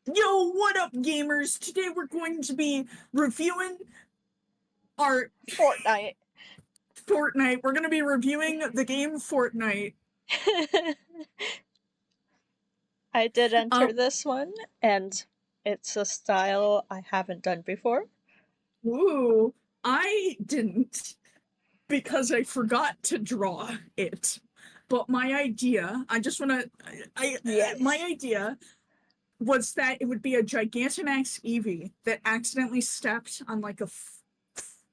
Yo, what up, gamers? Today we're going to be reviewing our Fortnite. Fortnite. We're going to be reviewing the game Fortnite. I did enter this one, and it's a style I haven't done before. Ooh, I didn't because I forgot to draw it. But my idea, I just want to, my idea was that it would be a Gigantamax Eevee that accidentally stepped on like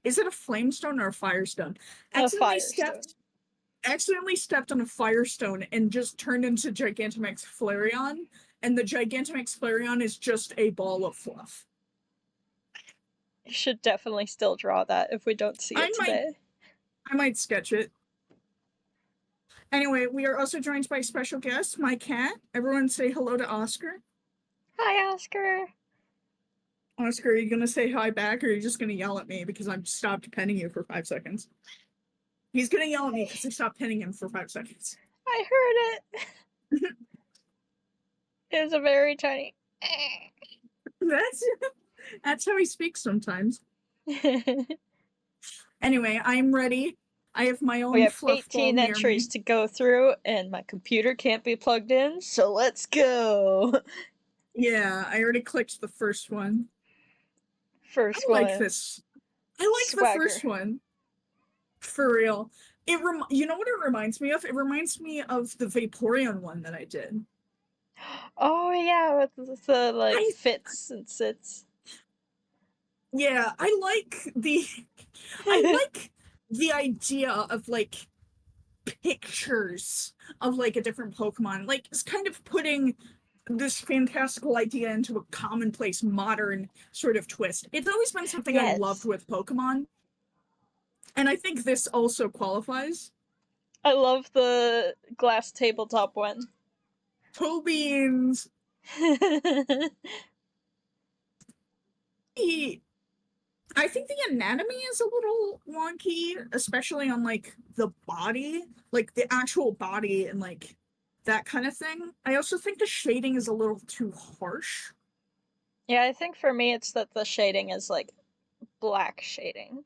is it a flamestone or a firestone? Accidentally stepped on a firestone and just turned into Gigantamax Flareon, and the Gigantamax Flareon is just a ball of fluff. You should definitely still draw that if we don't see it today. I might sketch it. Anyway, we are also joined by a special guest, my cat. Everyone say hello to Oscar. Hi, Oscar. Oscar, are you going to say hi back, or are you just going to yell at me because I've stopped petting you for 5 seconds? He's going to yell at me because I stopped petting him for 5 seconds. I heard it. It was a very tiny... That's how he speaks sometimes. Anyway, I'm ready. I have my own. We have 18 entries to go through, and my computer can't be plugged in, so let's go. Yeah, I already clicked the first one. I like this. I like the first one. For real. You know what it reminds me of? It reminds me of the Vaporeon one that I did. Oh yeah, with the like fits and sits. Yeah, I like the idea of like pictures of like a different Pokemon. Like it's kind of putting this fantastical idea into a commonplace modern sort of twist. It's always been something I loved with Pokemon. And I think this also qualifies. I love the glass tabletop one. Toe beans! I think the anatomy is a little wonky, especially on like the body, like the actual body and like that kind of thing. I also think the shading is a little too harsh. Yeah, I think for me it's that the shading is like black shading.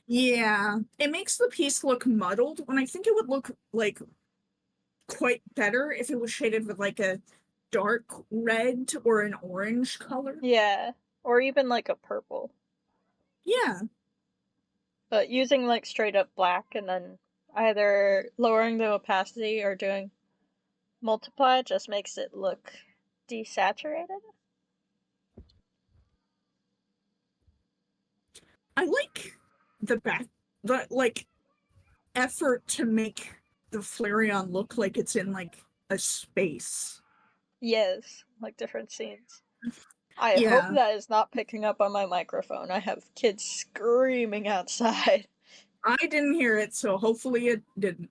Yeah, it makes the piece look muddled when I think it would look like quite better if it was shaded with like a dark red or an orange color. Yeah, or even like a purple. Yeah. But using like straight up black and then either lowering the opacity or doing multiply just makes it look desaturated. I like the like effort to make the Flareon look like it's in like a space. Yes, like different scenes. I hope that is not picking up on my microphone. I have kids screaming outside. I didn't hear it, so hopefully it didn't.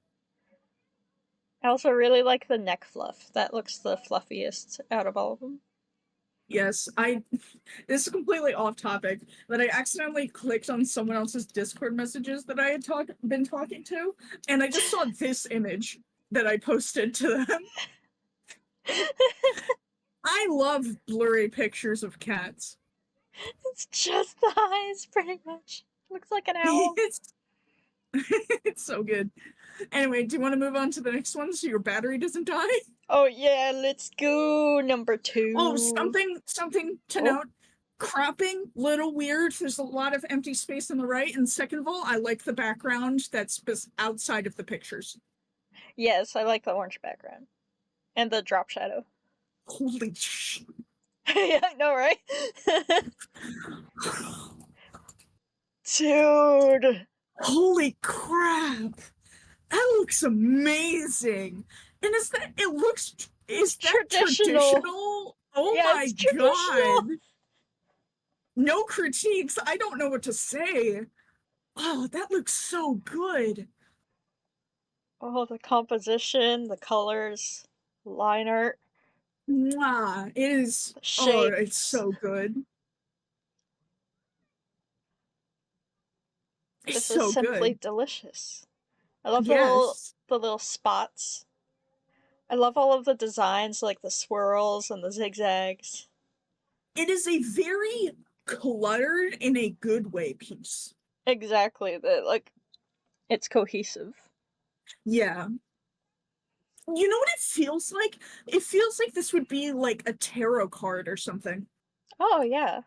I also really like the neck fluff. That looks the fluffiest out of all of them. Yes, this is completely off topic, but I accidentally clicked on someone else's Discord messages that I had been talking to, and I just saw this image that I posted to them. I love blurry pictures of cats. It's just the eyes, pretty much. Looks like an owl. It's so good. Anyway, do you want to move on to the next one so your battery doesn't die? Oh yeah, let's go. Number 2. Oh, something to note. Cropping, little weird. There's a lot of empty space on the right. And second of all, I like the background that's outside of the pictures. Yes, I like the orange background. And the drop shadow. Holy shit. Yeah, I know, right? Dude! Holy crap! That looks amazing! And is that traditional? Oh yeah, my god! No critiques. I don't know what to say. Oh, that looks so good. Oh, the composition, the colors, line art. Mwah. It is. Oh, it's so good. This is simply delicious. I love the little spots. I love all of the designs, like the swirls and the zigzags. it is a very cluttered in a good way piece. Exactly. Like, it's cohesive. Yeah. You know what it feels like? It feels like this would be like a tarot card or something. Oh, yeah.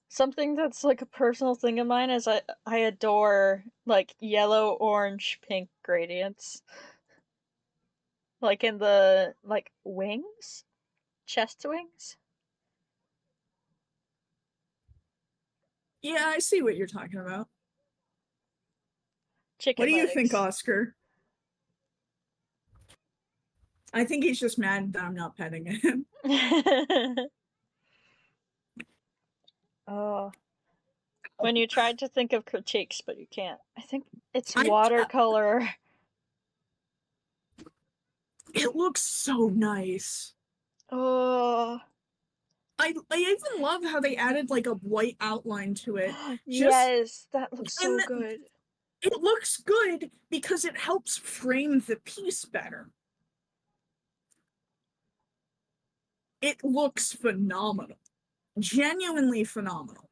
Something that's like a personal thing of mine is I adore like yellow, orange, pink gradients. Like in the like wings? Chest wings? Yeah, I see what you're talking about. Chicken What do you think, legs. Oscar? I think he's just mad that I'm not petting him. Oh. When you tried to think of critiques, but you can't. I think it's I watercolor. It looks so nice. Oh. I even love how they added like a white outline to it. Yes, that looks so and good. it looks good because it helps frame the piece better. It looks phenomenal. Genuinely phenomenal.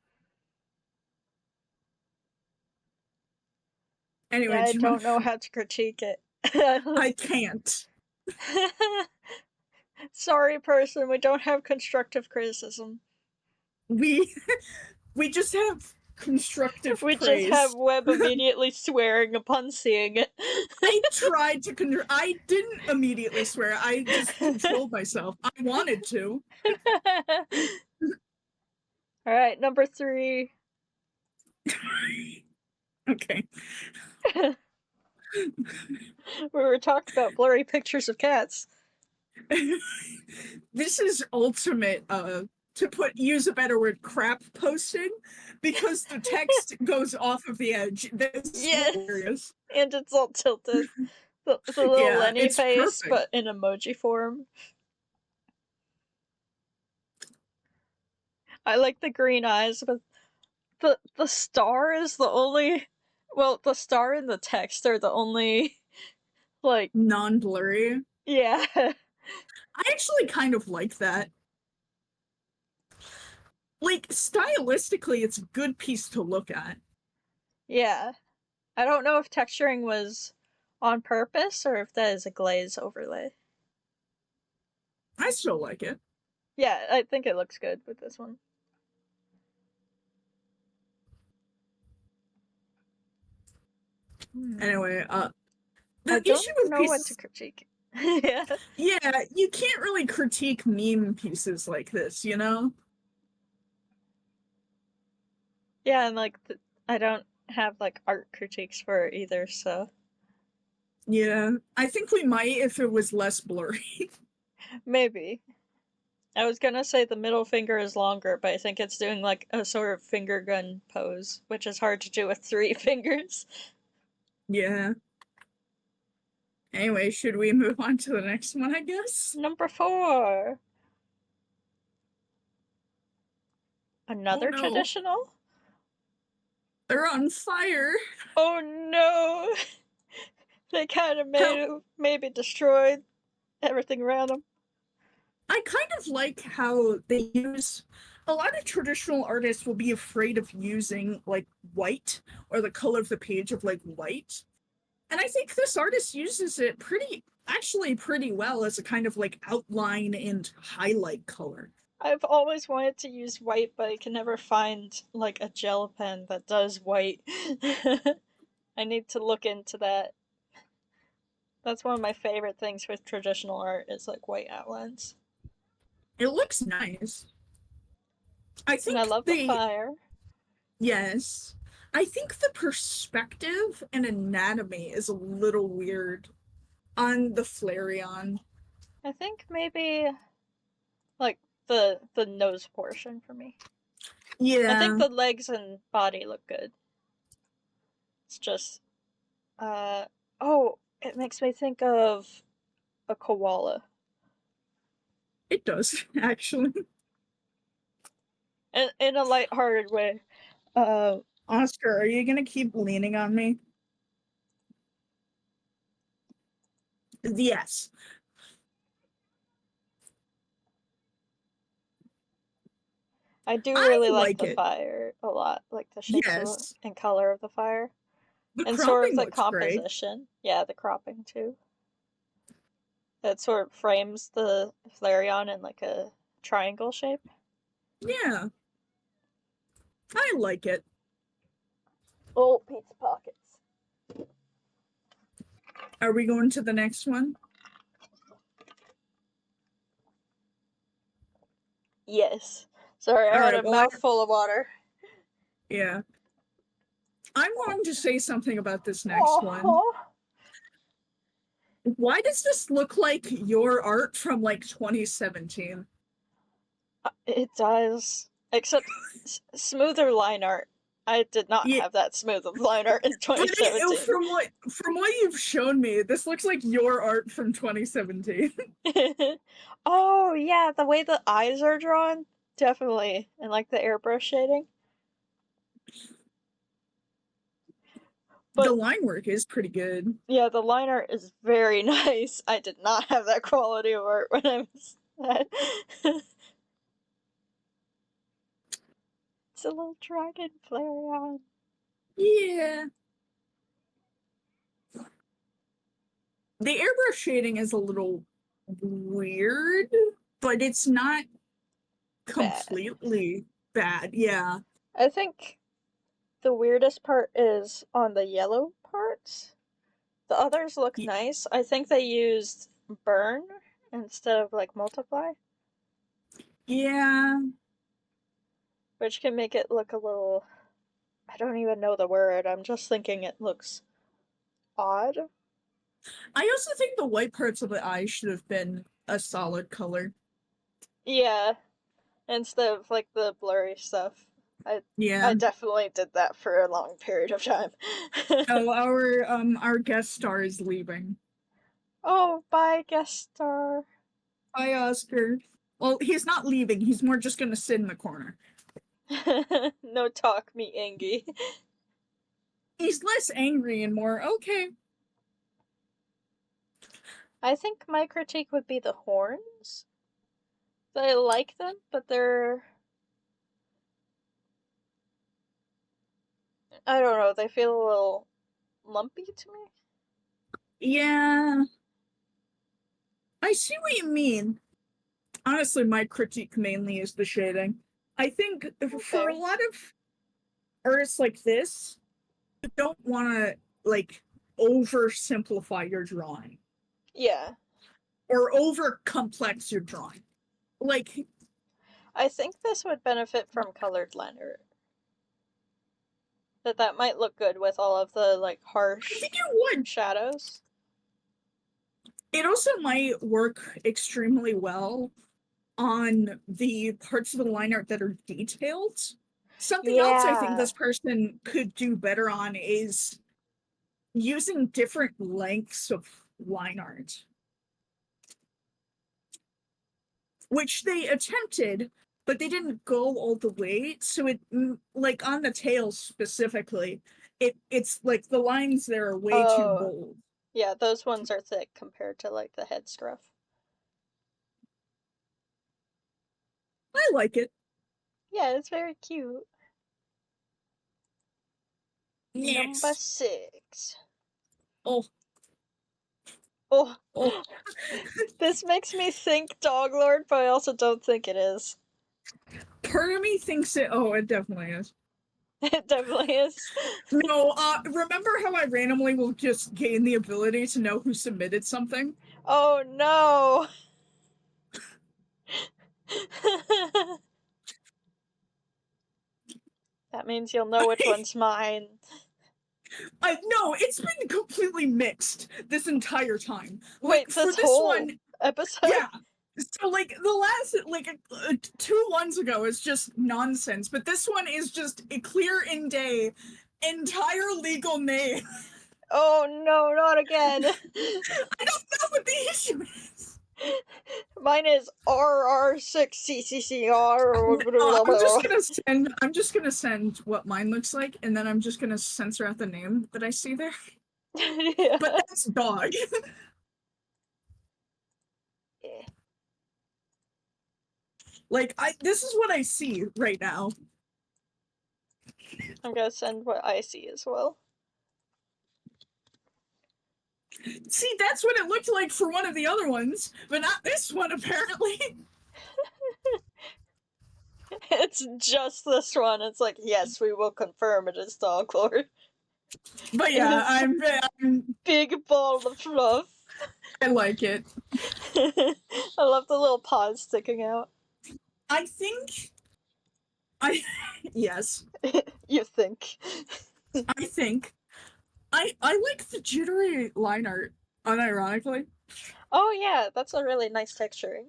Anyway, Yeah, I don't know how to critique it. I can't. Sorry, person, we don't have constructive criticism. We just have constructive We praise. just have Webb immediately swearing upon seeing it. I tried to I didn't immediately swear. I just controlled myself. I wanted to. Alright, number 3. Okay. We were talking about blurry pictures of cats. This is ultimate to use a better word, crap posting, because the text goes off of the edge. This is hilarious. And it's all tilted. The little Yeah, Lenny it's face, perfect. but in emoji form. I like the green eyes, but the star is the only. Well, the star and the text are the only, like, non-blurry. Yeah. I actually kind of like that. Like, stylistically, it's a good piece to look at. Yeah. I don't know if texturing was on purpose or if that is a glaze overlay. I still like it. Yeah, I think it looks good with this one. Anyway, I the don't issue with know what to critique. Yeah. Yeah, you can't really critique meme pieces like this, you know? Yeah, and like, I don't have like art critiques for either, so. Yeah, I think we might if it was less blurry. Maybe. I was gonna say the middle finger is longer, but I think it's doing like a sort of finger gun pose, which is hard to do with 3 fingers. Yeah. Anyway, should we move on to the next one, I guess? Number 4. Another no. traditional? They're on fire. Oh no! They kind of maybe destroyed everything around them. I kind of like how they use a lot of traditional artists will be afraid of using like white or the color of the page of like white. And I think this artist uses it actually pretty well as a kind of like outline and highlight color. I've always wanted to use white, but I can never find like a gel pen that does white. I need to look into that. That's one of my favorite things with traditional art is like white outlines. It looks nice. I think And I love the fire. Yes. I think the perspective and anatomy is a little weird on the Flareon. I think maybe like the nose portion for me. Yeah. I think the legs and body look good. It's just oh, it makes me think of a koala. It does, actually. In a lighthearted way. Oscar, are you gonna keep leaning on me? Yes. I do I really like like the it. fire a lot, like the shapes Yes. and color of the fire. The And sort of cropping the looks great. composition. Yeah, the cropping too. It sort of frames the Flareon in like a triangle shape. Yeah. I like it. Oh, pizza pockets. Are we going to the next one? Yes. Sorry, I had a mouthful of water. Yeah. I'm going to say something about this next one. Why does this look like your art from like 2017? It does. Except smoother line art. I did not have that smooth of line art in 2017. From what you've shown me, this looks like your art from 2017. Oh yeah, the way the eyes are drawn, definitely, and like the airbrush shading. But the line work is pretty good. Yeah, the line art is very nice. I did not have that quality of art when I was that. It's a little dragon Flareon. Yeah. The airbrush shading is a little weird, but it's not completely bad. Yeah. I think the weirdest part is on the yellow parts. The others look nice. I think they used burn instead of like multiply. Yeah. Which can make it look a little... I don't even know the word. I'm just thinking it looks odd. I also think the white parts of the eye should have been a solid color. Yeah. Instead of like the blurry stuff. I definitely did that for a long period of time. Oh, our guest star is leaving. Oh, bye, guest star. Bye, Oscar. Well, he's not leaving. He's more just gonna sit in the corner. No talk me, Angie. He's less angry and more okay. I think my critique would be the horns. I like them, but they're... I don't know, they feel a little lumpy to me. Yeah. I see what you mean. Honestly, my critique mainly is the shading. I think for a lot of artists like this, you don't want to, like, oversimplify your drawing. Yeah. Or over-complex your drawing. Like... I think this would benefit from colored line art. That might look good with all of the, like, harsh I think it would. shadows. It also might work extremely well on the parts of the line art that are detailed. Something else I think this person could do better on is using different lengths of line art. Which they attempted, but they didn't go all the way. So it, like on the tails specifically, it's like the lines there are way too bold. Yeah, those ones are thick compared to like the head scruff. I like it. Yeah, it's very cute. Next. Number 6. Oh. Oh. This makes me think Dog Lord, but I also don't think it is. Part of me thinks it... Oh, it definitely is. It definitely is. No, remember how I randomly will just gain the ability to know who submitted something? Oh no! That means you'll know which one's mine. No, it's been completely mixed this entire time. Wait, like, this whole one, episode? Yeah. So, like, the last, like, 2 ones ago is just nonsense, but this one is just a clear in day, entire legal name. Oh no, not again. I don't know what the issue is. Mine is RR6CCCR. I'm just gonna send what mine looks like, and then I'm just gonna censor out the name that I see there. Yeah. But that's dog. Like, this is what I see right now. I'm gonna send what I see as well. See, that's what it looked like for one of the other ones, but not this one, apparently. It's just this one. It's like, yes, we will confirm it is Dog Lord. But yeah, I'm big ball of fluff. I like it. I love the little paws sticking out. I think yes. You think. I like the jittery line art, unironically. Oh yeah, that's a really nice texturing.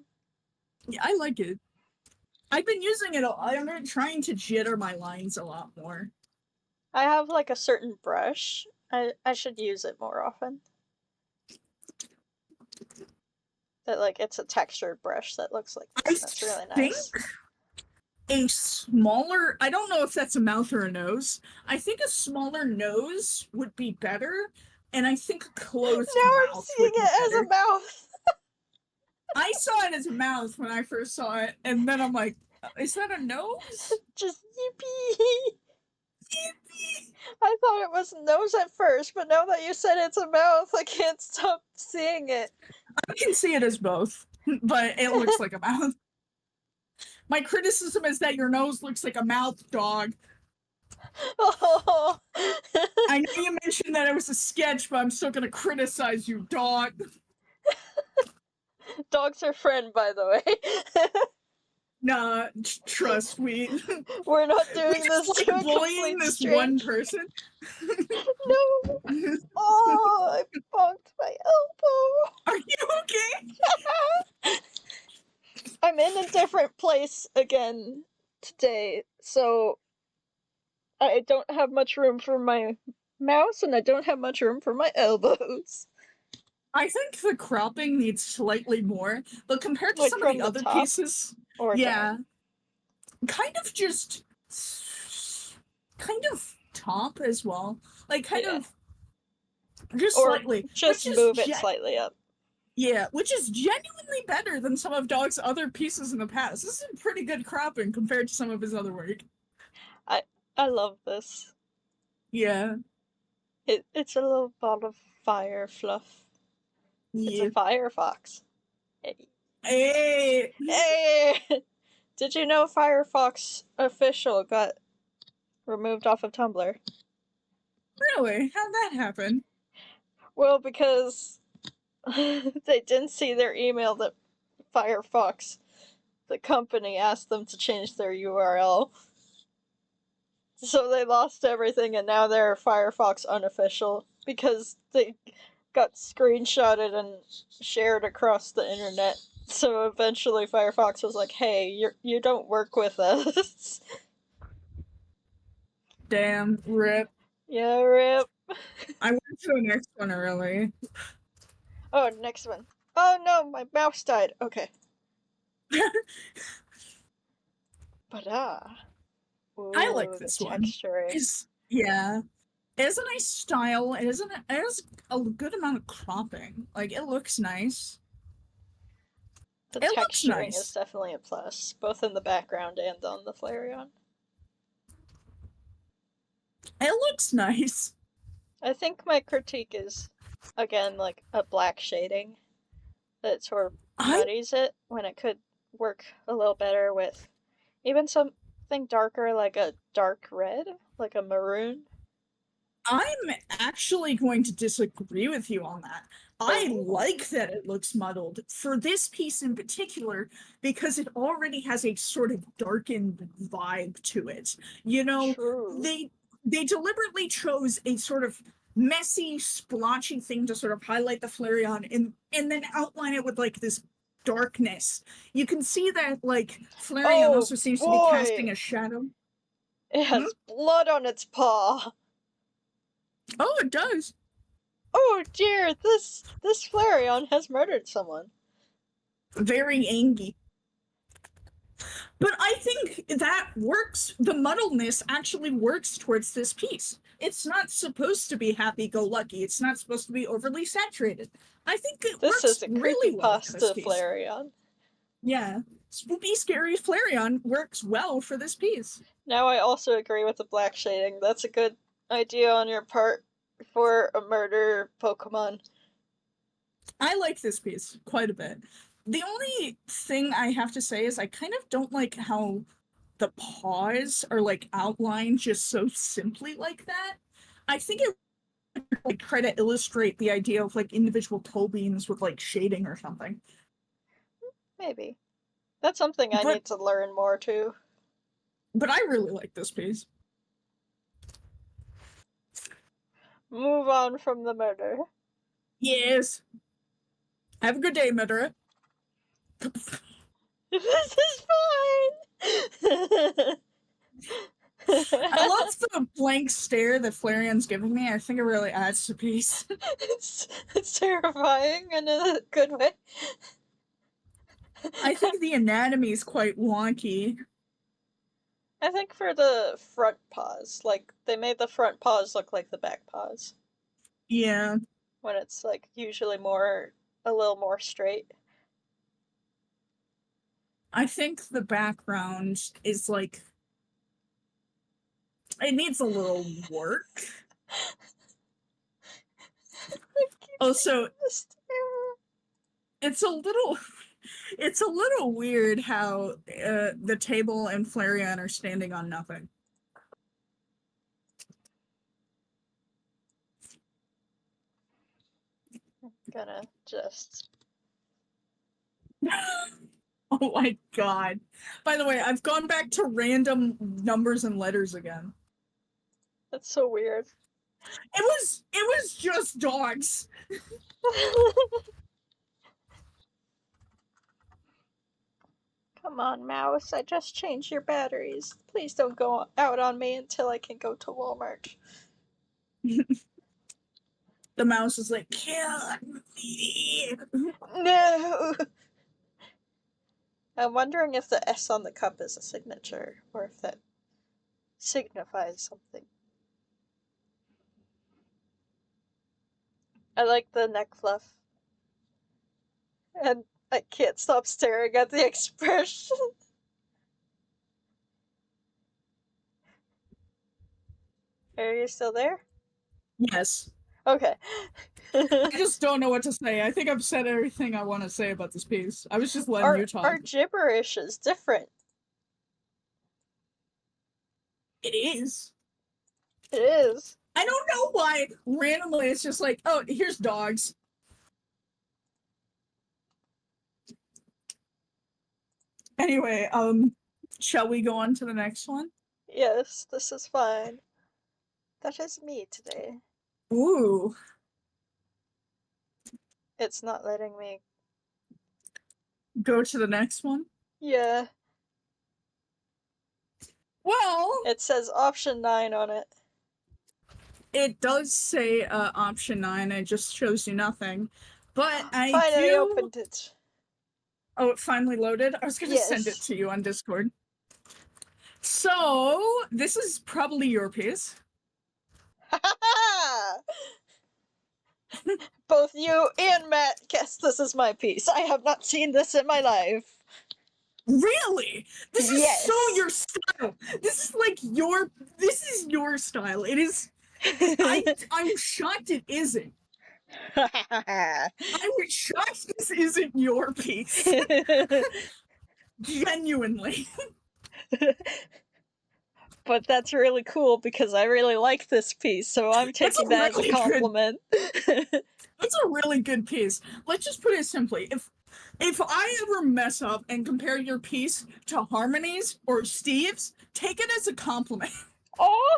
Yeah, I like it. I've been using it. I'm trying to jitter my lines a lot more. I have like a certain brush. I should use it more often. That like it's a textured brush that looks like this. That's really nice. A smaller, I don't know if that's a mouth or a nose. I think a smaller nose would be better, and I think a closed mouth. I'm seeing it as a mouth. I saw it as a mouth when I first saw it, and then I'm like, is that a nose? Just yippee. Yippee. I thought it was a nose at first, but now that you said it's a mouth, I can't stop seeing it. I can see it as both, but it looks like a mouth. My criticism is that your nose looks like a mouth, dog. Oh. I know you mentioned that it was a sketch, but I'm still gonna criticize you, dog. Dog's her friend, by the way. Nah, trust me. We're not doing this like to a bullying this strange. one person. No. Oh, I bumped my elbow. Are you okay? I'm in a different place again today, so I don't have much room for my mouse, and I don't have much room for my elbows. I think the cropping needs slightly more, but compared to some of the other pieces, yeah, kind of top as well, like kind of just slightly, just move it slightly up. Yeah, which is genuinely better than some of Dog's other pieces in the past. This is pretty good cropping compared to some of his other work. I love this. Yeah. It's a little ball of fire fluff. Yeah. It's a Firefox. Hey! Hey! Did you know Firefox Official got removed off of Tumblr? Really? How'd that happen? Well, because they didn't see their email that Firefox, the company, asked them to change their URL. So they lost everything, and now they're Firefox Unofficial because they got screenshotted and shared across the internet. So eventually Firefox was like, hey, you don't work with us. Damn, rip. Yeah, rip. I went to the next one early. Oh, next one. Oh no, my mouse died. Okay. But ooh, I like this one. Yeah. It has a nice style. It has a good amount of cropping. Like, it looks nice. The texturing is definitely a plus, both in the background and on the Flareon. It looks nice. I think my critique is, again, like a black shading that sort of muddies it when it could work a little better with even something darker, like a dark red, like a maroon. I'm actually going to disagree with you on that. I like that it looks muddled for this piece in particular because it already has a sort of darkened vibe to it. You know, True. They deliberately chose a sort of messy, splotchy thing to sort of highlight the Flareon and then outline it with like this darkness. You can see that like Flareon also seems to be casting a shadow. It has blood on its paw. Oh, it does. Oh dear, this Flareon has murdered someone. Very angry. But I think that works. The muddleness actually works towards this piece. It's not supposed to be happy-go-lucky. It's not supposed to be overly saturated. I think it works really well. This is a creepypasta Flareon. Yeah. Spooky, scary Flareon works well for this piece. Now I also agree with the black shading. That's a good idea on your part for a murder Pokemon. I like this piece quite a bit. The only thing I have to say is I kind of don't like how the paws are like outlined just so simply like that. I think it would like try to illustrate the idea of like individual toe beans with like shading or something. Maybe. That's something I But need to learn more too. but I really like this piece. Move on from the murder. Yes. Have a good day, Madara. This is fine! I love the blank stare that Flareon's giving me. I think it really adds to the piece. It's terrifying in a good way. I think the anatomy is quite wonky. I think for the front paws, like, they made the front paws look like the back paws. Yeah. When it's, like, usually a little more straight. I think the background is like it needs a little work. Also, it's a little weird how the table and Flareon are standing on nothing. I'm gonna just... Oh my god. By the way, I've gone back to random numbers and letters again. That's so weird. It was just dogs. Come on, Mouse. I just changed your batteries. Please don't go out on me until I can go to Walmart. The mouse is like, kill me. No! I'm wondering if the S on the cup is a signature, or if that signifies something. I like the neck fluff. And I can't stop staring at the expression. Are you still there? Yes. Okay. I just don't know what to say. I think I've said everything I want to say about this piece. I was just letting you talk. Our gibberish is different. It is. It is. I don't know why randomly it's just like, oh, here's dogs. Anyway, shall we go on to the next one? Yes, this is fine. That is me today. Ooh. It's not letting me Go to the next one? Yeah. Well, it says option 9 on it. It does say option 9, it just shows you nothing. But I finally opened it. Oh, it finally loaded? I was gonna send it to you on Discord. So, this is probably your piece. Both you and Matt guess this is my piece. I have not seen this in my life. Really? This is so your style. This is like this is your style. It is I'm shocked it isn't. I'm shocked this isn't your piece. Genuinely. But that's really cool because I really like this piece, so I'm taking that as a compliment. That's a really good piece. Let's just put it simply. If I ever mess up and compare your piece to Harmony's or Steve's, take it as a compliment. Oh!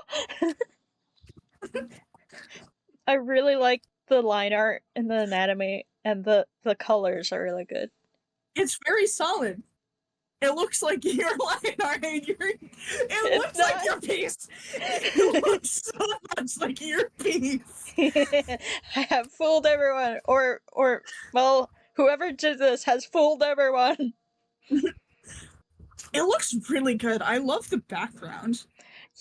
I really like the line art and the anatomy, and the colors are really good. It's very solid. It looks like your line art. It looks like your piece. It looks so much like your piece. I have fooled everyone, or well, whoever did this has fooled everyone. It looks really good. I love the background.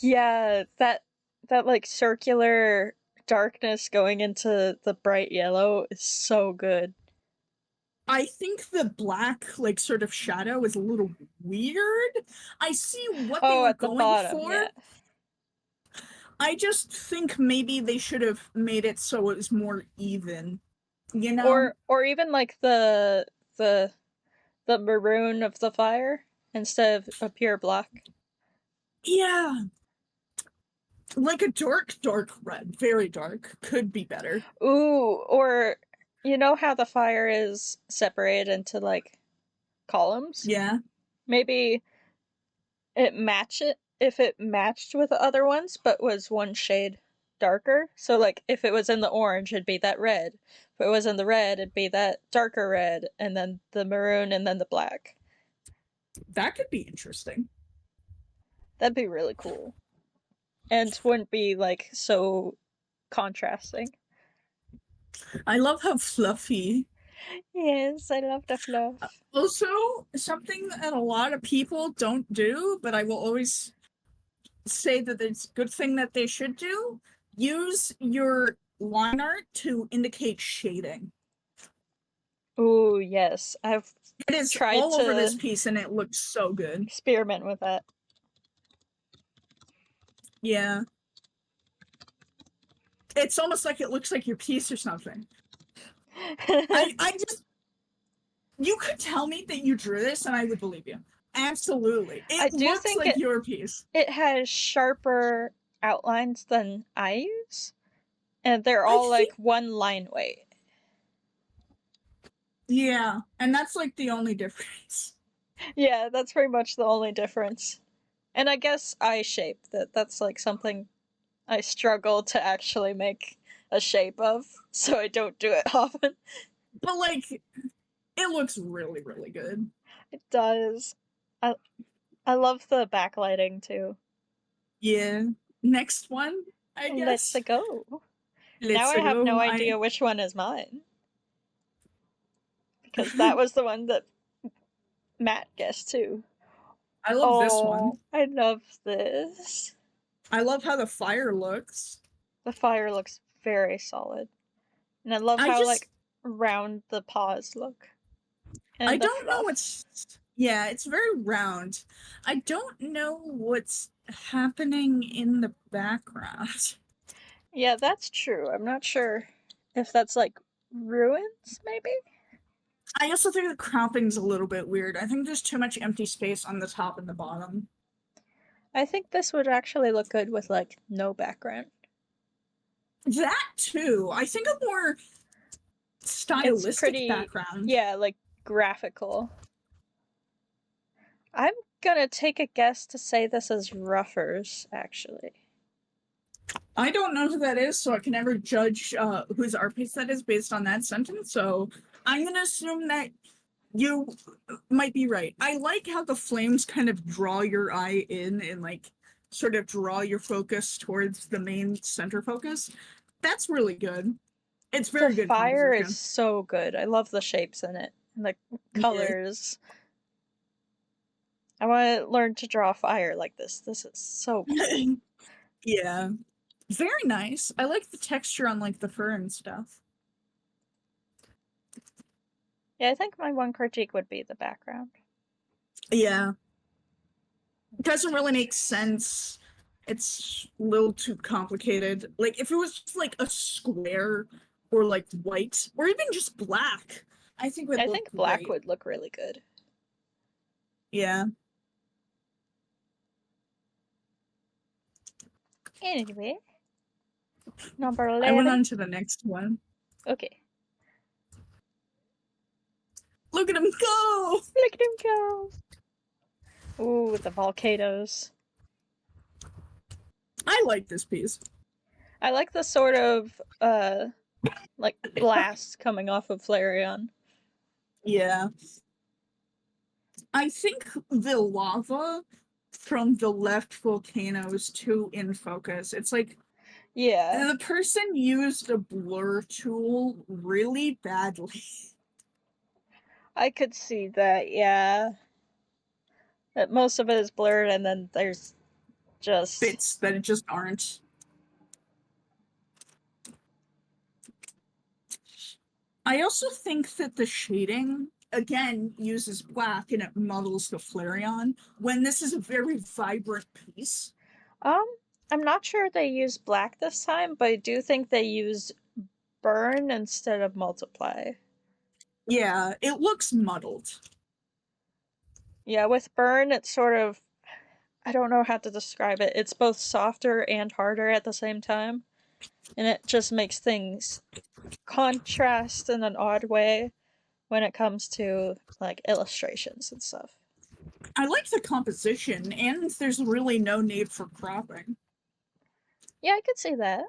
Yeah, that like circular darkness going into the bright yellow is so good. I think the black, like, sort of shadow is a little weird. I see what they Oh, were at the going bottom, for. yeah. I just think maybe they should have made it so it was more even, you know? Or even like the maroon of the fire instead of a pure black. Yeah. Like a dark red, very dark, could be better. Ooh, or you know how the fire is separated into like columns? Yeah. Maybe if it matched with the other ones but was one shade darker. So like if it was in the orange it'd be that red. If it was in the red it'd be that darker red, and then the maroon, and then the black. That could be interesting. That'd be really cool. And wouldn't be like so contrasting. I love how fluffy. Yes, I love the fluff. Also, something that a lot of people don't do, but I will always say that it's a good thing that they should do, use your line art to indicate shading. Ooh, yes. I've It is tried all over this to piece and it looks so good. experiment with that. Yeah. It's almost like it looks like your piece or something. I just, you could tell me that you drew this and I would believe you. Absolutely. I It do looks think like your piece. it has sharper outlines than I use, and they're all like one line weight. Yeah, and that's like the only difference. Yeah, that's pretty much the only difference. And I guess eye shape, that's like something I struggle to actually make a shape of, so I don't do it often. But like, it looks really, really good. It does. I love the backlighting too. Yeah. Next one, I guess. Let's go. Now Let's I have go. no idea which one is mine. Because that was the one that Matt guessed too. I love this one. I love this. I love how the fire looks. The fire looks very solid. And I love how like round the paws look. And I the don't know fluff. what's, yeah, it's very round. I don't know what's happening in the background. Yeah, that's true. I'm not sure if that's like ruins, maybe? I also think the cropping's a little bit weird. I think there's too much empty space on the top and the bottom. I think this would actually look good with like no background. That too. I think a more stylistic background. Yeah, like graphical. I'm gonna take a guess to say this is Ruffers, actually. I don't know who that is, so I can never judge whose art piece that is based on that sentence, so I'm gonna assume that you might be right. I like how the flames kind of draw your eye in and like sort of draw your focus towards the main center focus. That's really good. It's very good. The fire composition. is so good. I love the shapes in it and the colors. Yeah. I want to learn to draw fire like this. This is so cool. Yeah. Very nice. I like the texture on like the fur and stuff. Yeah, I think my one critique would be the background. Yeah. It doesn't really make sense. It's a little too complicated. Like if it was just like a square or like white or even just black, I think would look great. Black would look really good. Yeah. Anyway. Number 11. I went on to the next one. Okay. Look at him go! Look at him go! Ooh, the volcanoes. I like this piece. I like the sort of, like, blast coming off of Flareon. Yeah. I think the lava from the left volcano is too in focus. It's like, yeah, the person used a blur tool really badly. I could see that, yeah. That most of it is blurred, and then there's just bits that just aren't. I also think that the shading, again, uses black and it muddles the Flareon, when this is a very vibrant piece. I'm not sure they use black this time, but I do think they use burn instead of multiply. Yeah, it looks muddled. Yeah, with burn, it's sort of, I don't know how to describe it. It's both softer and harder at the same time. And it just makes things contrast in an odd way when it comes to, like, illustrations and stuff. I like the composition, and there's really no need for cropping. Yeah, I could see that.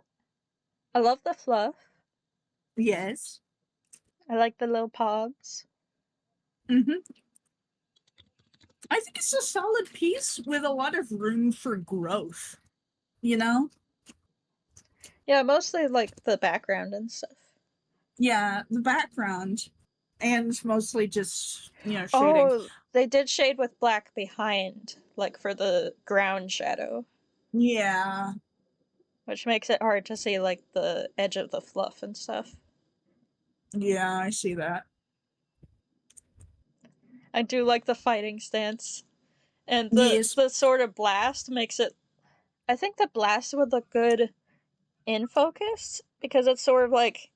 I love the fluff. Yes. I like the little pogs. Mm-hmm. I think it's a solid piece with a lot of room for growth, you know? Yeah, mostly like the background and stuff. Yeah, the background, and mostly just, shading. Oh, they did shade with black behind, like for the ground shadow. Yeah. Which makes it hard to see, like, the edge of the fluff and stuff. Yeah, I see that. I do like the fighting stance. And Yes. the sort of blast makes it... I think the blast would look good in focus, because it's sort of like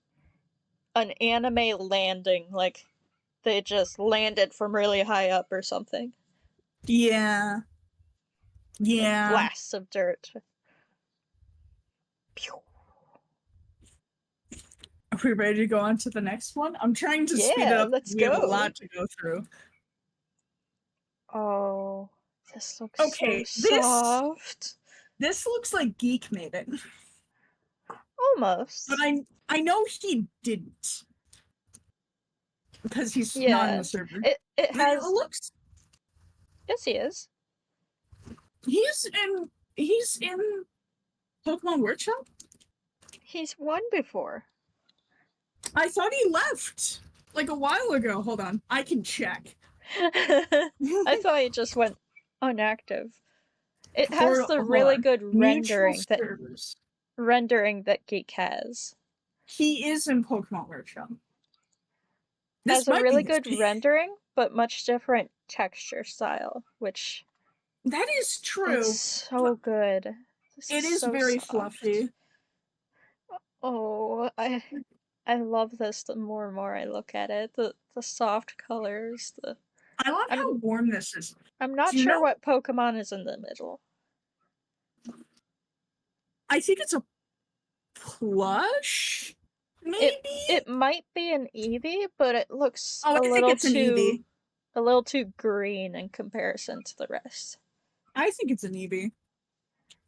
an anime landing, like they just landed from really high up or something. Yeah. Yeah. Blasts of dirt. Pew. Are we ready to go on to the next one? I'm trying to speed it up. Let's we have a go. lot to go through. Oh, this looks okay, so soft. This looks like Geek made it. Almost. But I know he didn't. Because he's not in the server. It has... It looks... Yes, he is. He's in Pokemon Workshop? He's won before. I thought he left like a while ago. Hold on, I can check. I thought he just went inactive. It has the really good rendering that Geek has. He is in Pokemon Workshop. Has a really good rendering, but much different texture style, which... That is true. It's so good. It is very fluffy. Oh, I love this the more and more I look at it. The soft colors, I love how warm this is. I'm not sure what Pokemon is in the middle. I think it's a plush? Maybe? It might be an Eevee, but it looks a little too green in comparison to the rest. I think it's an Eevee.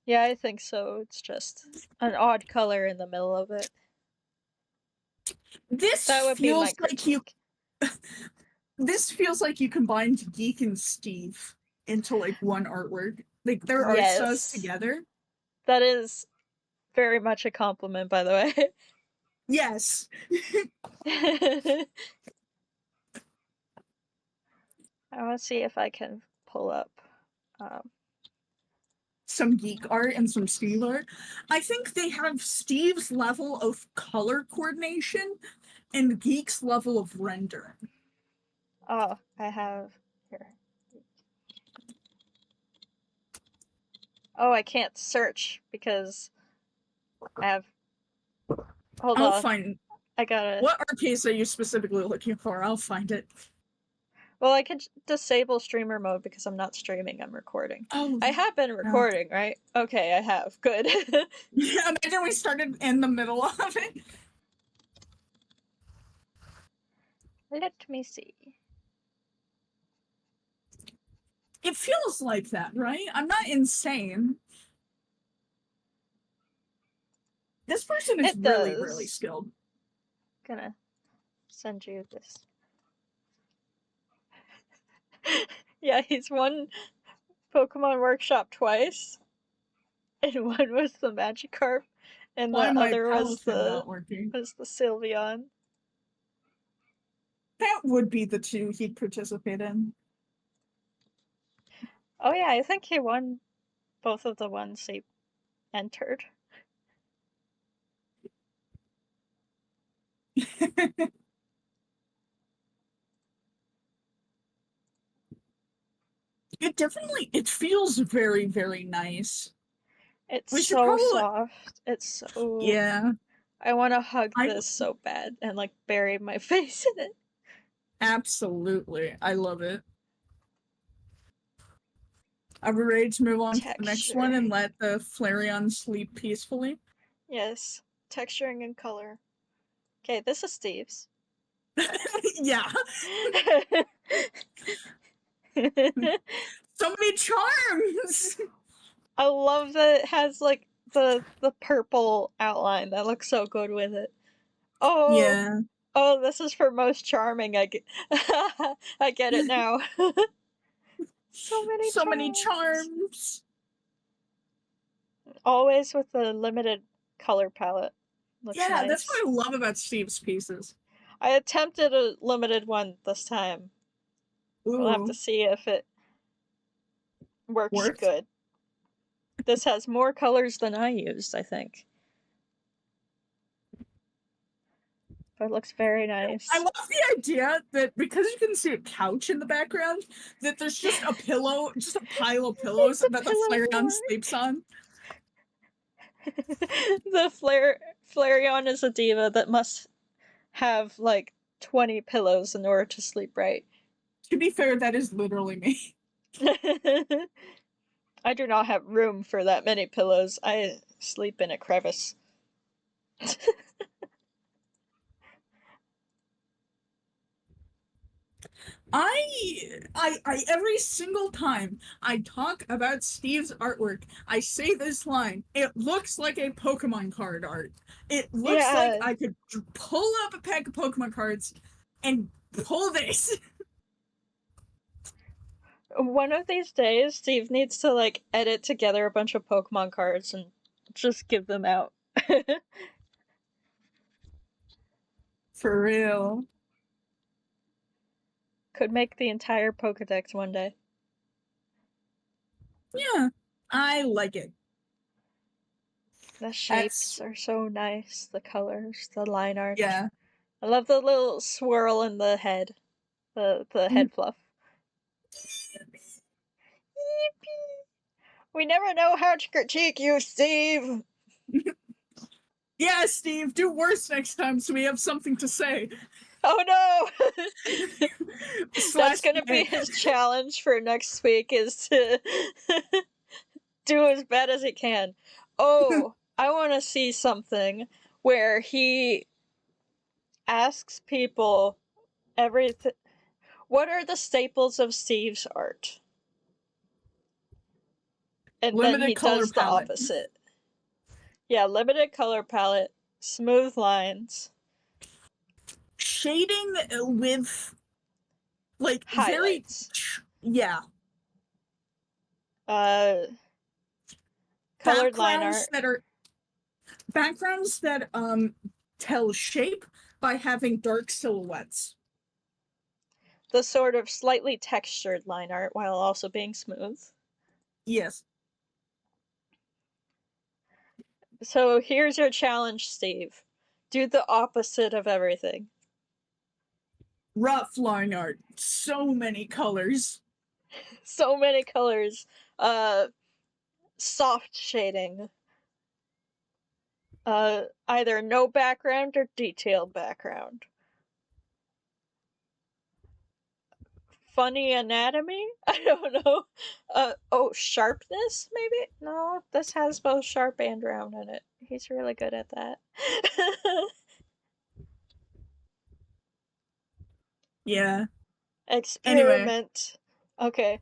Yeah, I think so. It's just an odd color in the middle of it. This feels like you... This feels like you combined Geek and Steve into like one artwork. Like their art styles together. That is very much a compliment, by the way. Yes. I want to see if I can pull up some Geek art and some Steve art. I think they have Steve's level of color coordination and Geek's level of rendering. Oh, I have here. Oh, I can't search because I have... Hold on. I'll find... I gotta... What art piece are you specifically looking for? I'll find it. Well, I could disable streamer mode because I'm not streaming, I'm recording. Oh, I have been recording, right? Okay, I have. Good. Yeah, imagine we started in the middle of it. Let me see. It feels like that, right? I'm not insane. This person is really skilled. I'm gonna send you this. Yeah, he's won Pokemon Workshop twice. And one was the Magikarp, and the other was the Sylveon. That would be the two he'd participate in. Oh yeah, I think he won both of the ones he entered. It definitely, it feels very, very nice. It's We should so probably, soft. It's so... yeah. I want to hug I this so bad and like bury my face in it. absolutely, I love it. Are we ready to move on to the next one Texture. and let the Flareon sleep peacefully? Yes, texturing and color. Okay, this is Steve's. Yeah. So many charms! I love that it has like the purple outline. That looks so good with it. Oh, Yeah. oh, this is for most charming. I get, I get it now. So many So many charms. charms! Always with the limited color palette. Looks Yeah, nice. that's what I love about Steve's pieces. I attempted a limited one this time. Ooh. We'll have to see if it works good. This has more colors than I used, I think. But it looks very nice. I love the idea that because you can see a couch in the background, that there's just a pillow, just a pile of pillows that the Flareon sleeps on. The Flareon is a diva that must have like 20 pillows in order to sleep right. To be fair, that is literally me. I do not have room for that many pillows. I sleep in a crevice. I every single time I talk about Steve's artwork, I say this line. It looks like a Pokemon card art. It looks like I could pull up a pack of Pokemon cards and pull this. One of these days, Steve needs to like edit together a bunch of Pokemon cards and just give them out. For real. Could make the entire Pokedex one day. Yeah, I like it. The shapes are so nice. The colors, the line art. Yeah. I love the little swirl in the head. The head fluff. Yippee! We never know how to critique you, Steve! Yeah, Steve, do worse next time so we have something to say. Oh no! That's gonna be his challenge for next week, is to do as bad as he can. Oh, I want to see something where he asks people everything. What are the staples of Steve's art? And Limited then he color does palette. the opposite. Yeah, limited color palette, smooth lines. Shading with, like, highlights. Yeah. Colored line art. Backgrounds that tell shape by having dark silhouettes. The sort of slightly textured line art while also being smooth. Yes. So here's your challenge, Steve. Do the opposite of everything. Rough line art. So many colors. So many colors. Soft shading. Either no background or detailed background. Funny anatomy? I don't know. Oh, sharpness, maybe? No, this has both sharp and round in it. He's really good at that. Yeah. Experiment. Anyway. Okay.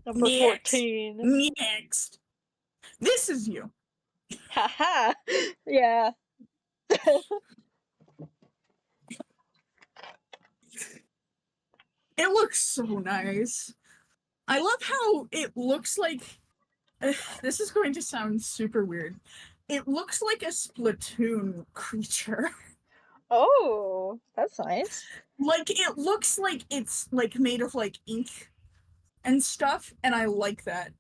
Number Next. 14. Next. This is you. Haha. Yeah. It looks so nice. I love how it looks like... this is going to sound super weird. It looks like a Splatoon creature. Oh, that's nice. Like, it looks like it's, like, made of, like, ink and stuff, and I like that.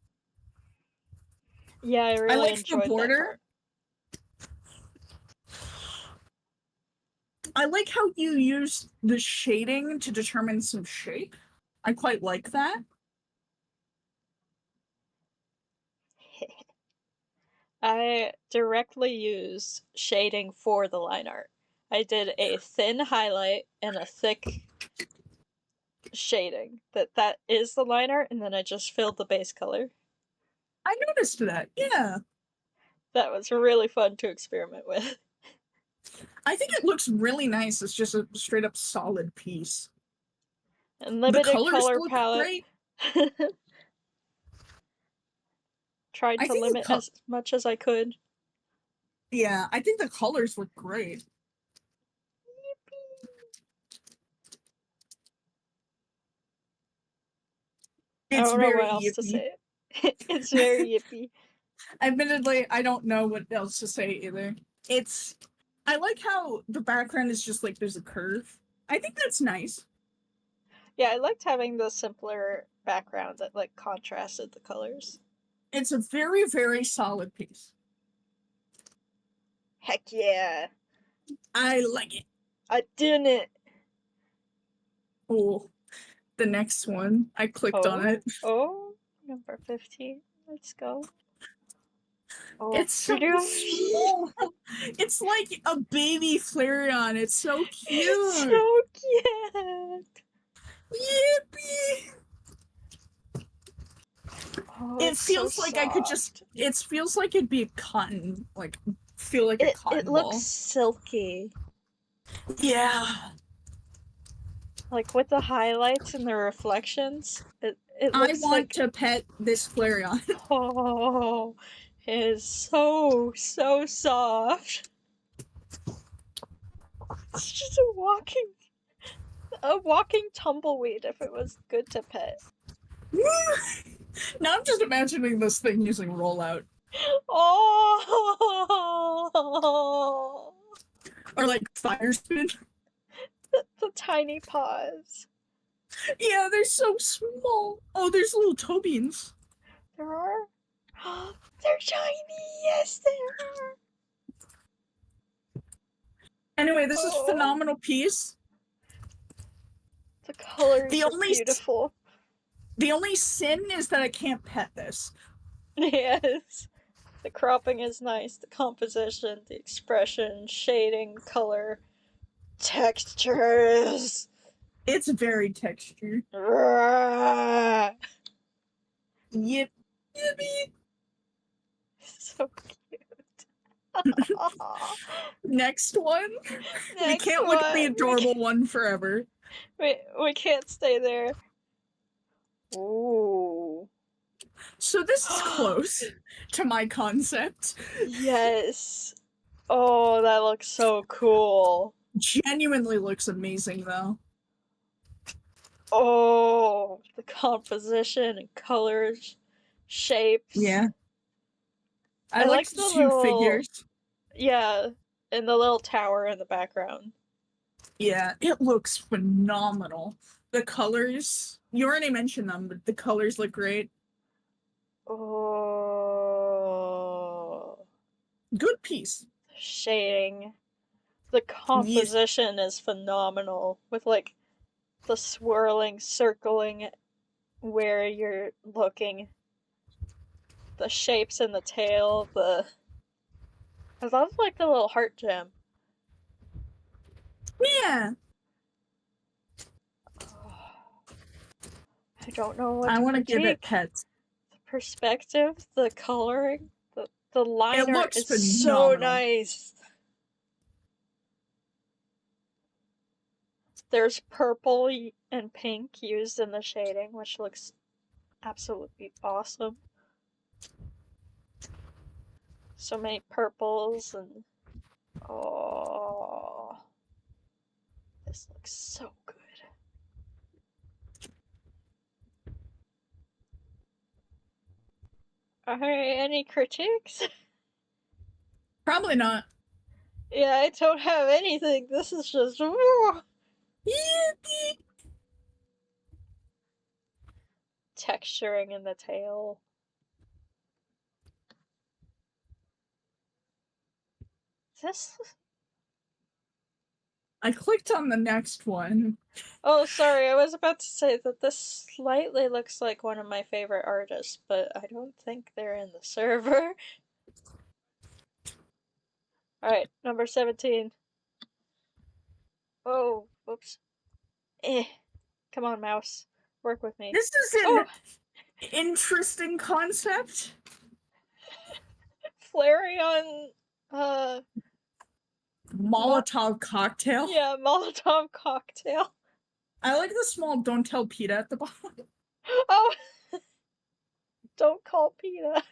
Yeah, I really enjoyed the border. That part. I like how you use the shading to determine some shape. I quite like that. I directly use shading for the line art. I did a thin highlight and a thick shading. That is the line art, and then I just filled the base color. I noticed that, yeah. That was really fun to experiment with. I think it looks really nice. It's just a straight up solid piece. And The limited colors color look palette. great. Tried to limit as much as I could. Yeah, I think the colors look great. I It's don't know very what else to yippy. say. It's very yippy. Admittedly, I don't know what else to say either. I like how the background is just like there's a curve. I think that's nice. Yeah, I liked having the simpler background that like contrasted the colors. It's a very, very solid piece. Heck yeah. I like it. I didn't. Oh, the next one. I clicked on it. Oh, number 15. Let's go. Oh, It's so small. It's like a baby Flareon. It's so cute. It's so cute. Yippee! Oh, It feels so like soft. I could just. It feels like it'd be a cotton. Like feel like a cotton ball. It looks silky. Yeah. Like with the highlights and the reflections, it looks want to pet this Flareon. Oh, it is so soft. It's just a walking tumbleweed if it was good to pet. Now I'm just imagining this thing using rollout. Oh, or like fire spin. The tiny paws. Yeah, they're so small. Oh, there's little toe beans. There are? They're tiny! Yes, they are! Anyway, this is a phenomenal piece. The colors are beautiful. The only sin is that I can't pet this. Yes. The cropping is nice, the composition, the expression, shading, color, textures. It's very textured. Yep. Yippee. So cute. Next one. We can't look at the adorable one forever. We can't stay there. Ooh. So this is close to my concept. Yes. Oh, that looks so cool. Genuinely looks amazing, though. Oh, the composition and colors, shapes. Yeah. I like the the two figures. Yeah, and the little tower in the background. Yeah, it looks phenomenal. The colors, you already mentioned them, but the colors look great. Oh. Good piece. Shading. The composition is phenomenal with like the swirling, circling where you're looking. The shapes in the tail, I love like the little heart gem. Yeah. I don't know what I to want to give it critique. pets. The perspective, the coloring, the line art is phenomenal. so nice. There's purple and pink used in the shading, which looks absolutely awesome. So many purples and oh, this looks so good. Are there any critiques? Probably not. Yeah, I don't have anything. This is just Yippee! Texturing in the tail. I clicked on the next one. Oh, sorry, I was about to say that this slightly looks like one of my favorite artists, but I don't think they're in the server. Alright, number 17. Oh, whoops. Come on, mouse. Work with me. This is an interesting concept. Flareon, Molotov cocktail. yeah, Molotov cocktail. I like the small "Don't tell PETA" at the bottom. Oh! Don't call PETA.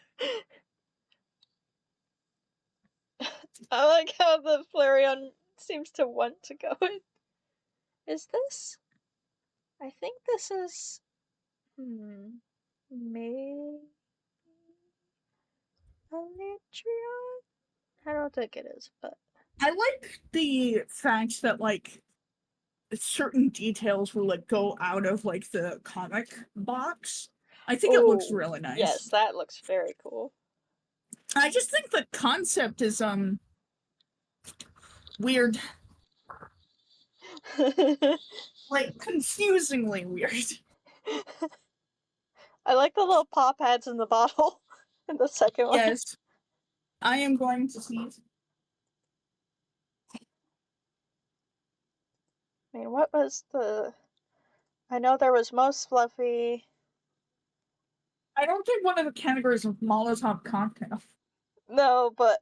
I like how the Flareon seems to want to go in. Is this? I think this is... Maybe... a Matreon? I don't think it is, but... I like the fact that, like, certain details will, like, go out of, like, the comic box. I think it looks really nice. Yes, that looks very cool. I just think the concept is, weird. Like, confusingly weird. I like the little paw pads in the bottle in the second one. Yes. I am going to sneeze. I mean, what was the... I know there was most fluffy... I don't think one of the categories of Molotov cocktail. No, but...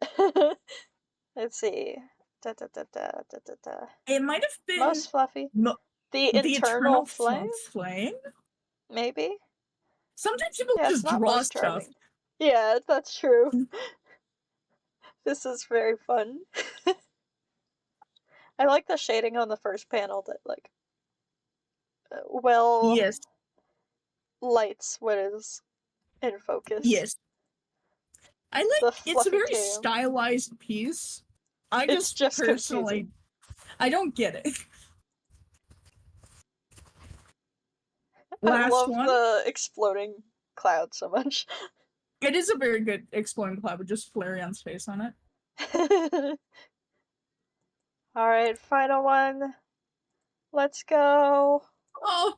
Let's see. It might have been Most fluffy. The the eternal flame? flame? Maybe? Sometimes people Yeah, it's just not draw most stuff. charming. Yeah, that's true. This is very fun. I like the shading on the first panel that, like, Yes. lights what is in focus. Yes. I like it's a very tail. stylized piece. I It's just personally confusing. I don't get it. I love one. the exploding cloud so much. It is a very good exploding cloud with just Flareon's face on it. Alright, final one. Let's go. Oh!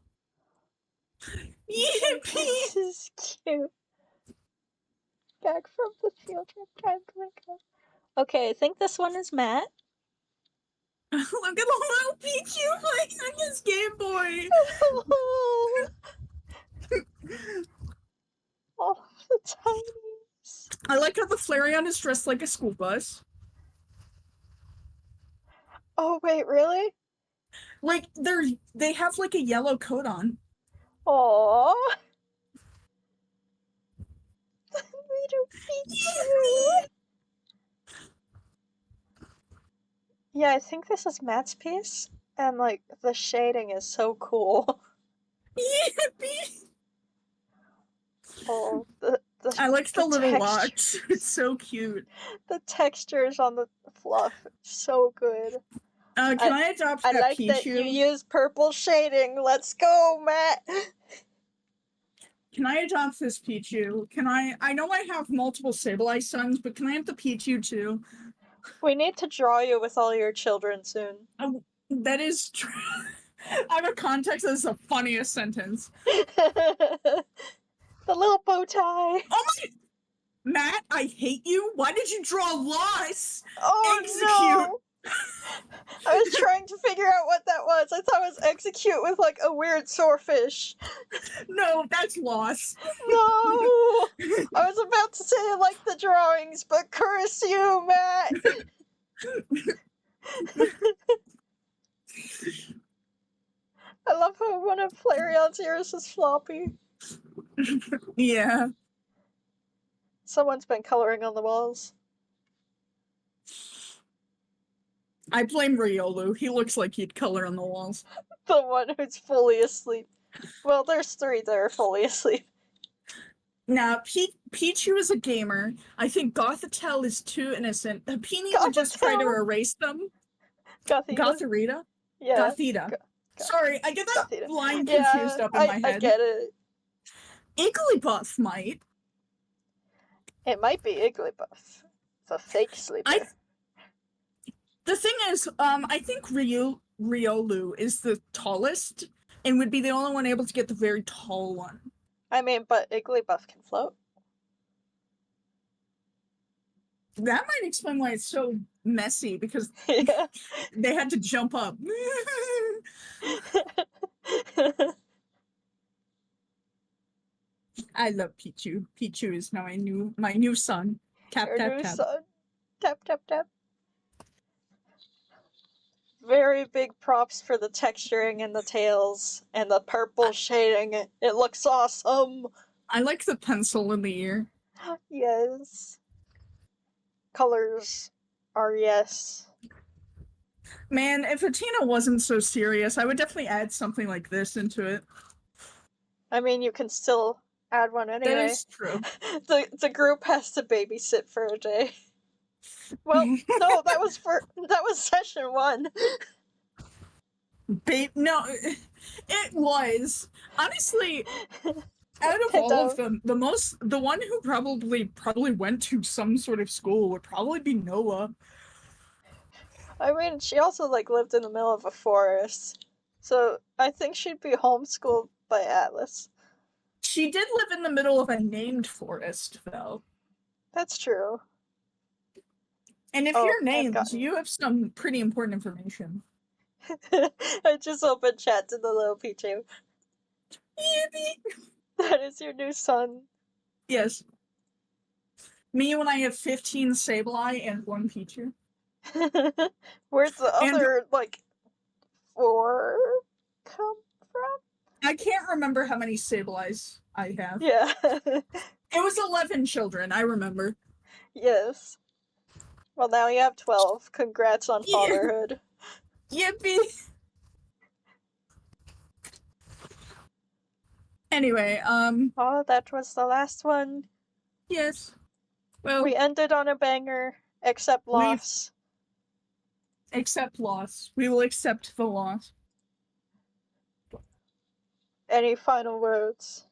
Yippee! This is cute. Back from the field trip, time to wake up. Okay, I think this one is Matt. Look at the little Pichu playing on his Game Boy! All the tinies. I like how the Flareon is dressed like a school bus. Oh wait, really? Like they have like a yellow coat on. Aww. Little Pichu. Yeah, I think this is Matt's piece, and like the shading is so cool. Yippee! Oh, I like the little texture. locks. It's so cute. The textures on the fluff, so good. Can I adopt I that like Pichu? that you use purple shading. Let's go, Matt! Can I adopt this Pichu? Can I know I have multiple Sableye sons, but can I have the Pichu too? We need to draw you with all your children soon. That is true. Out of context, that's the funniest sentence. The little bow tie. Oh my... Matt, I hate you. Why did you draw loss? Oh Execute. no! I was trying to figure out what that was. I thought it was execute with like a weird swordfish. No, that's loss. No! I was about to say I like the drawings, but curse you, Matt! I love how one of Flareon's ears is floppy. Yeah. Someone's been coloring on the walls. I blame Riolu. He looks like he'd color on the walls. The one who's fully asleep. Well, there's 3 that are fully asleep. Now, Pichu is a gamer. I think Gothitelle is too innocent. Peony would just try to erase them. Gothorita? Yeah. Gothita. Sorry, I get that Gothita. line confused up in my head. I get it. Igglybuff might. It might be Igglybuff. The fake sleeper. The thing is, I think Riolu is the tallest and would be the only one able to get the very tall one. I mean, but Igglybuff can float. That might explain why it's so messy because Yeah. they had to jump up. I love Pichu. Pichu is now my new son. Tap Your tap new tap. son. Tap tap tap. Very big props for the texturing and the tails and the purple shading. It looks awesome. I like the pencil in the ear. Yes. Colors are yes. Man, if Atina wasn't so serious, I would definitely add something like this into it. I mean, you can still add one anyway. That is true. The group has to babysit for a day. Well, no, that was session 1. No, it was honestly out of all of them, the one who probably went to some sort of school would probably be Noah. I mean, she also lived in the middle of a forest, so I think she'd be homeschooled by Atlas. She did live in the middle of a named forest, though. That's true. And if you're named, you have some pretty important information. I just opened chat to the little Pichu. Yippee! That is your new son. Yes. Me when I have 15 Sableye and 1 Pichu. Where'd the other, 4 come from? I can't remember how many Sableyes I have. Yeah. It was 11 children, I remember. Yes. Well, now you have 12. Congrats on fatherhood. Yippee! Anyway, Oh, that was the last one. Yes. Well, we ended on a banger, except loss. Accept loss. We will accept the loss. Any final words?